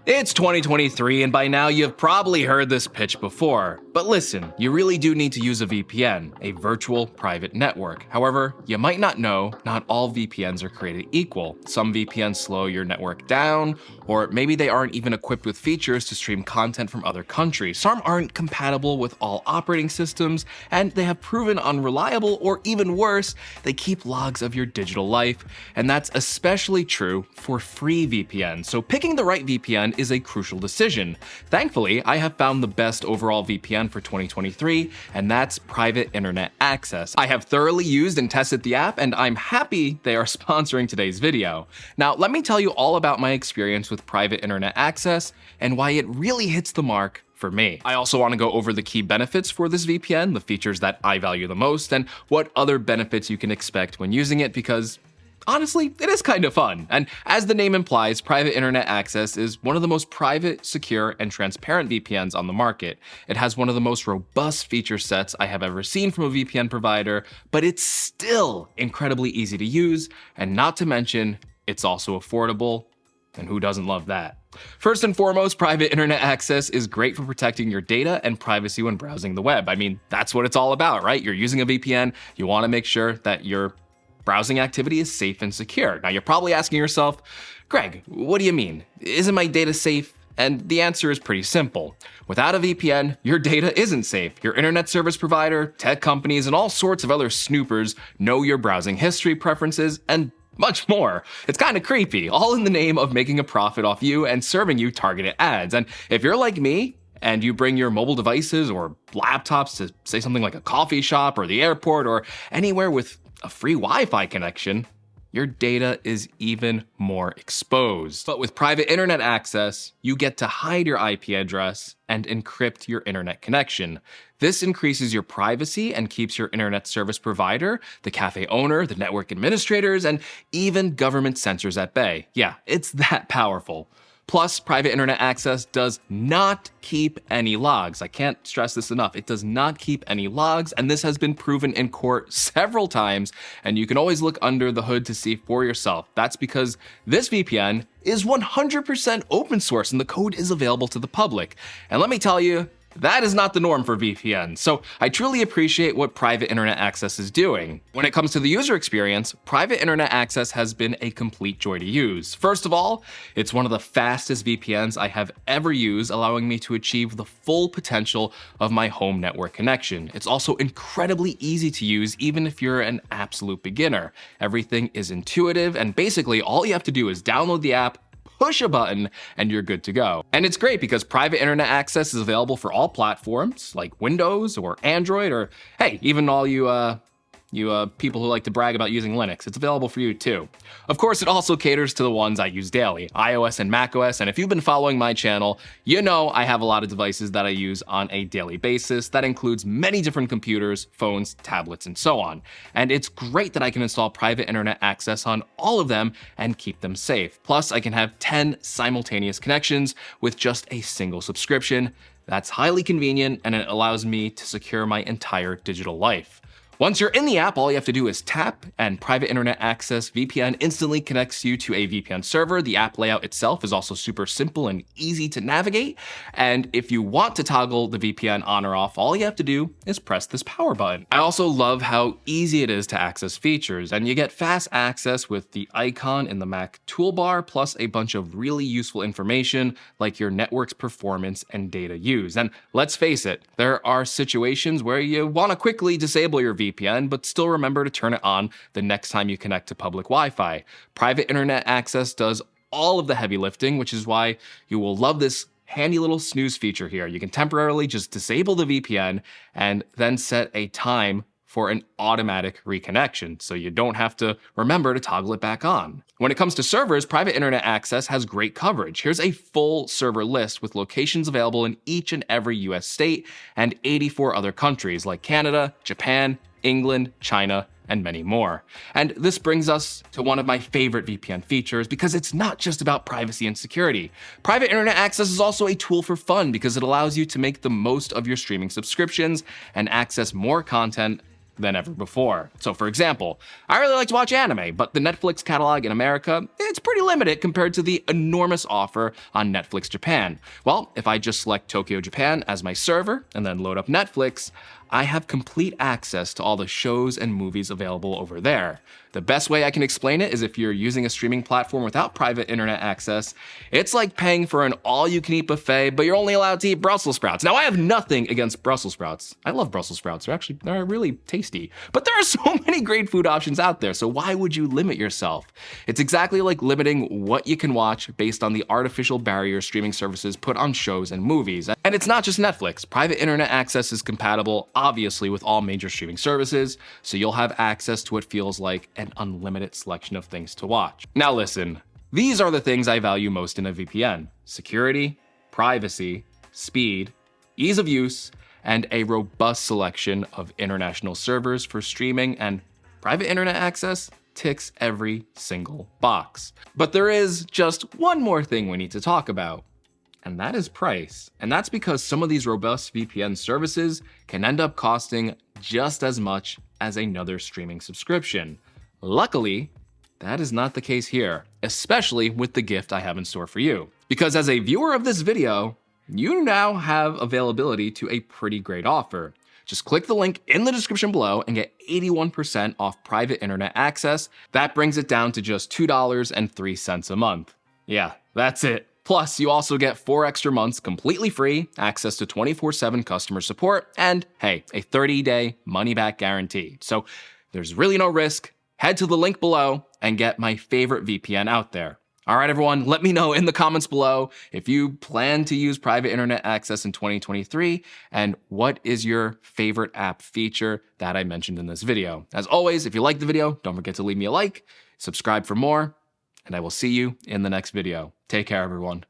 It's 2023, and by now you've probably heard this pitch before. But listen, you really do need to use a VPN, a virtual private network. However, you might not know, not all VPNs are created equal. Some VPNs slow your network down, or maybe they aren't even equipped with features to stream content from other countries. Some aren't compatible with all operating systems, and they have proven unreliable, or even worse, they keep logs of your digital life. And that's especially true for free VPNs. So picking the right VPN is a crucial decision. Thankfully, I have found the best overall VPN for 2023, and that's Private Internet Access. I have thoroughly used and tested the app, and I'm happy they are sponsoring today's video. Now, let me tell you all about my experience with Private Internet Access and why it really hits the mark for me. I also want to go over the key benefits for this VPN, the features that I value the most, and what other benefits you can expect when using it, because honestly, it is kind of fun. And as the name implies, Private Internet Access is one of the most private, secure, and transparent VPNs on the market. It has one of the most robust feature sets I have ever seen from a VPN provider, but it's still incredibly easy to use, and not to mention, it's also affordable. And who doesn't love that? First and foremost, Private Internet Access is great for protecting your data and privacy when browsing the web. I mean, that's what it's all about, right? You're using a VPN, you want to make sure that your browsing activity is safe and secure. Now, you're probably asking yourself, Greg, what do you mean? Isn't my data safe? And the answer is pretty simple. Without a VPN, your data isn't safe. Your internet service provider, tech companies, and all sorts of other snoopers know your browsing history, preferences, and much more. It's kind of creepy, all in the name of making a profit off you and serving you targeted ads. And if you're like me, and you bring your mobile devices or laptops to, say, something like a coffee shop or the airport or anywhere with a free Wi-Fi connection, your data is even more exposed. But with Private Internet Access, you get to hide your IP address and encrypt your internet connection. This increases your privacy and keeps your internet service provider, the cafe owner, the network administrators, and even government censors at bay. Yeah, it's that powerful. Plus, Private Internet Access does not keep any logs. I can't stress this enough. It does not keep any logs, and this has been proven in court several times, and you can always look under the hood to see for yourself. That's because this VPN is 100% open source, and the code is available to the public. And let me tell you, that is not the norm for VPN, so I truly appreciate what Private Internet Access is doing. When it comes to the user experience, Private Internet Access has been a complete joy to use. First of all, it's one of the fastest VPNs I have ever used, allowing me to achieve the full potential of my home network connection. It's also incredibly easy to use, even if you're an absolute beginner. Everything is intuitive, and basically all you have to do is download the app, push a button, and you're good to go. And it's great because Private Internet Access is available for all platforms like Windows or Android, or hey, even all you people who like to brag about using Linux. It's available for you too. Of course, it also caters to the ones I use daily, iOS and macOS, and if you've been following my channel, you know I have a lot of devices that I use on a daily basis. That includes many different computers, phones, tablets, and so on. And it's great that I can install Private Internet Access on all of them and keep them safe. Plus, I can have 10 simultaneous connections with just a single subscription. That's highly convenient, and it allows me to secure my entire digital life. Once you're in the app, all you have to do is tap, and Private Internet Access VPN instantly connects you to a VPN server. The app layout itself is also super simple and easy to navigate. And if you want to toggle the VPN on or off, all you have to do is press this power button. I also love how easy it is to access features, and you get fast access with the icon in the Mac toolbar, plus a bunch of really useful information like your network's performance and data used. And let's face it, there are situations where you want to quickly disable your VPN, but still remember to turn it on the next time you connect to public Wi-Fi. Private Internet Access does all of the heavy lifting, which is why you will love this handy little snooze feature here. You can temporarily just disable the VPN and then set a time for an automatic reconnection, so you don't have to remember to toggle it back on. When it comes to servers, Private Internet Access has great coverage. Here's a full server list with locations available in each and every US state and 84 other countries like Canada, Japan, England, China, and many more. And this brings us to one of my favorite VPN features because it's not just about privacy and security. Private Internet Access is also a tool for fun because it allows you to make the most of your streaming subscriptions and access more content than ever before. So for example, I really like to watch anime, but the Netflix catalog in America, it's pretty limited compared to the enormous offer on Netflix Japan. Well, if I just select Tokyo, Japan as my server and then load up Netflix, I have complete access to all the shows and movies available over there. The best way I can explain it is if you're using a streaming platform without private internet access, it's like paying for an all-you-can-eat buffet, but you're only allowed to eat Brussels sprouts. Now, I have nothing against Brussels sprouts. I love Brussels sprouts. They're really tasty. But there are so many great food options out there, so why would you limit yourself? It's exactly like limiting what you can watch based on the artificial barrier streaming services put on shows and movies. And it's not just Netflix. Private internet access is compatible, obviously, with all major streaming services, so you'll have access to what feels like an unlimited selection of things to watch. Now listen, these are the things I value most in a VPN: security, privacy, speed, ease of use, and a robust selection of international servers for streaming, and private internet access ticks every single box. But there is just one more thing we need to talk about, and that is price. And that's because some of these robust VPN services can end up costing just as much as another streaming subscription. Luckily, that is not the case here, especially with the gift I have in store for you. Because as a viewer of this video, you now have availability to a pretty great offer. Just click the link in the description below and get 81% off private internet access. That brings it down to just $2.03 a month. Yeah, that's it. Plus, you also get 4 extra months completely free, access to 24/7 customer support, and hey, a 30-day money-back guarantee. So there's really no risk. Head to the link below and get my favorite VPN out there. All right, everyone, let me know in the comments below if you plan to use private internet access in 2023 and what is your favorite app feature that I mentioned in this video. As always, if you liked the video, don't forget to leave me a like, subscribe for more, and I will see you in the next video. Take care, everyone.